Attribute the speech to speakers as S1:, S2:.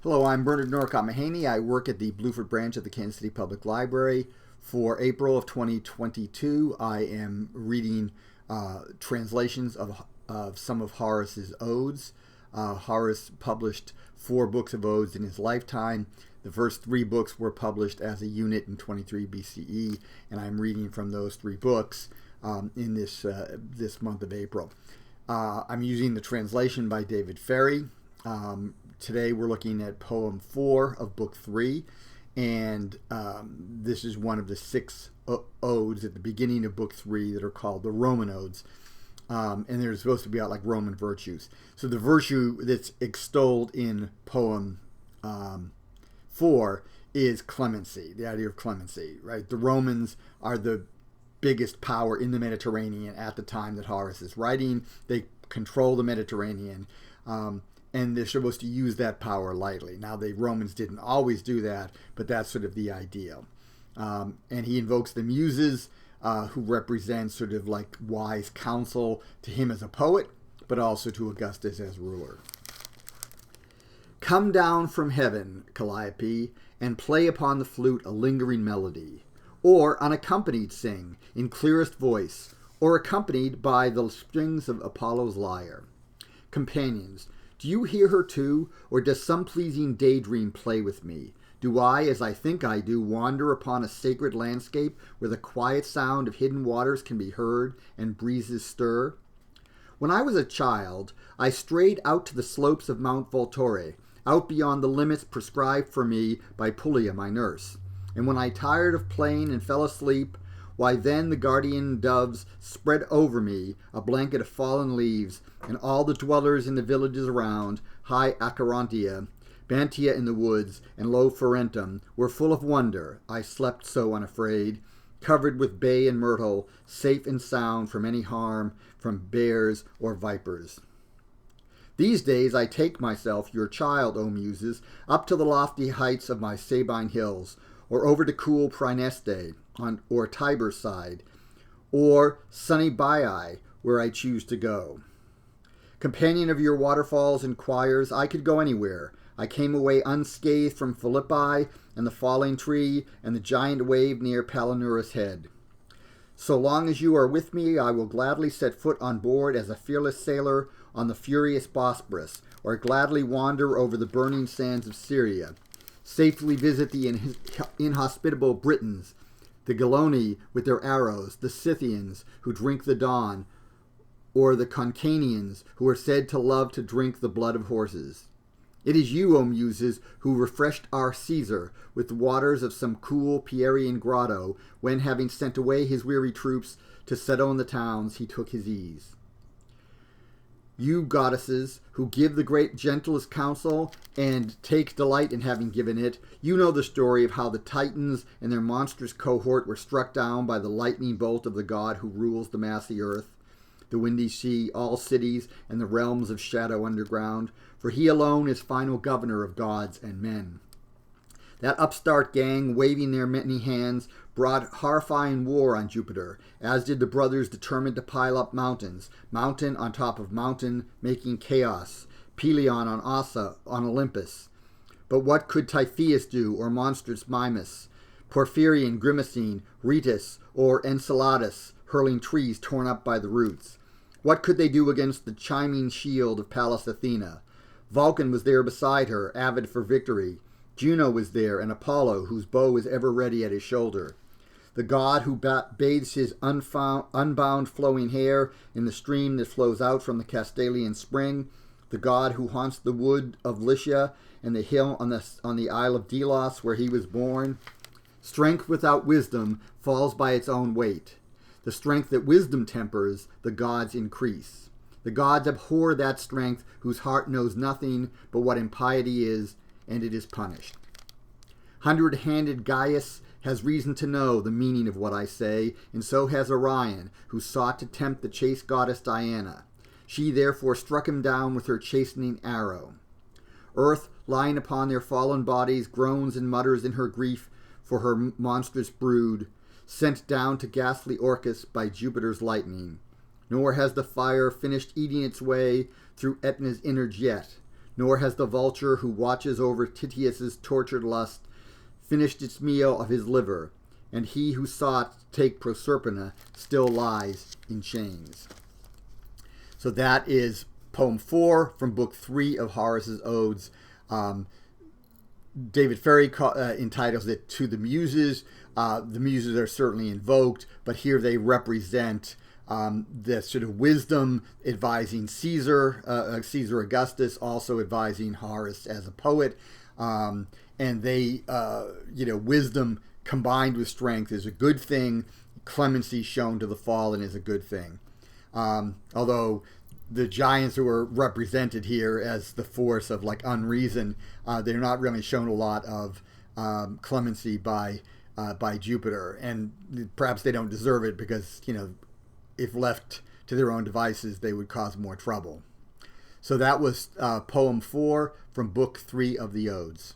S1: Hello, I'm Bernard Norcott-Mahany. I work at the Blueford branch of the Kansas City Public Library. For April of 2022, I am reading translations of some of Horace's odes. Horace published 4 books of odes in his lifetime. The first 3 books were published as a unit in 23 BCE, and I'm reading from those 3 books in this month of April. I'm using the translation by David Ferry. Today we're looking at poem 4 of book 3, and this is one of the 6 odes at the beginning of book 3 that are called the Roman odes, and they're supposed to be about like Roman virtues. So the virtue that's extolled in poem 4 is clemency, the idea of clemency, right? The Romans are the biggest power in the Mediterranean at the time that Horace is writing. They control the Mediterranean, and they're supposed to use that power lightly. Now, the Romans didn't always do that, but that's sort of the ideal. And he invokes the Muses, who represent sort of like wise counsel to him as a poet, but also to Augustus as ruler. Come down from heaven, Calliope, and play upon the flute a lingering melody, or unaccompanied sing in clearest voice, or accompanied by the strings of Apollo's lyre. Companions, do you hear her too, or does some pleasing daydream play with me? Do I, as I think I do, wander upon a sacred landscape where the quiet sound of hidden waters can be heard and breezes stir? When I was a child, I strayed out to the slopes of Mount Volturre, out beyond the limits prescribed for me by Pullia, my nurse. And when I tired of playing and fell asleep, why then the guardian doves spread over me a blanket of fallen leaves, and all the dwellers in the villages around, high Acherontia, Bantia in the woods, and low Ferentum, were full of wonder. I slept so unafraid, covered with bay and myrtle, safe and sound from any harm, from bears or vipers. These days I take myself, your child, O Muses, up to the lofty heights of my Sabine hills, or over to cool Praeneste, or Tiber's side, or sunny Baiae, where I choose to go. Companion of your waterfalls and choirs, I could go anywhere. I came away unscathed from Philippi and the falling tree and the giant wave near Palinurus' head. So long as you are with me, I will gladly set foot on board as a fearless sailor on the furious Bosporus, or gladly wander over the burning sands of Syria, safely visit the inhospitable Britons, the Geloni with their arrows, the Scythians who drink the dawn, or the Concanians who are said to love to drink the blood of horses. It is you, O Muses, who refreshed our Caesar with the waters of some cool Pierian grotto, when, having sent away his weary troops to settle in the towns, he took his ease. You, goddesses, who give the great gentlest counsel and take delight in having given it, you know the story of how the Titans and their monstrous cohort were struck down by the lightning bolt of the god who rules the massy earth, the windy sea, all cities, and the realms of shadow underground, for he alone is final governor of gods and men. That upstart gang, waving their many hands, brought horrifying war on Jupiter, as did the brothers determined to pile up mountains, mountain on top of mountain, making chaos, Pelion on Ossa, on Olympus. But what could Typhoeus do, or monstrous Mimas, Porphyrion grimacing, Rhetus, or Enceladus, hurling trees torn up by the roots? What could they do against the chiming shield of Pallas Athena? Vulcan was there beside her, avid for victory. Juno was there, and Apollo, whose bow is ever ready at his shoulder. The god who bathes his unbound flowing hair in the stream that flows out from the Castalian spring. The god who haunts the wood of Lycia and the hill on the Isle of Delos where he was born. Strength without wisdom falls by its own weight. The strength that wisdom tempers, the gods increase. The gods abhor that strength whose heart knows nothing but what impiety is, and it is punished. Hundred-handed Gaius has reason to know the meaning of what I say, and so has Orion, who sought to tempt the chaste goddess Diana. She therefore struck him down with her chastening arrow. Earth, lying upon their fallen bodies, groans and mutters in her grief for her monstrous brood, sent down to ghastly Orcus by Jupiter's lightning. Nor has the fire finished eating its way through Aetna's innards yet, nor has the vulture who watches over Titius's tortured lust finished its meal of his liver, and he who sought to take Proserpina still lies in chains. So that is poem 4 from book 3 of Horace's Odes. David Ferry entitles it To the Muses. The Muses are certainly invoked, but here they represent the sort of wisdom advising Caesar Augustus, also advising Horace as a poet. And they, wisdom combined with strength is a good thing. Clemency shown to the fallen is a good thing. Although the giants who are represented here as the force of like unreason, they're not really shown a lot of clemency by Jupiter, and perhaps they don't deserve it because, if left to their own devices, they would cause more trouble. So that was poem 4 from book 3 of the Odes.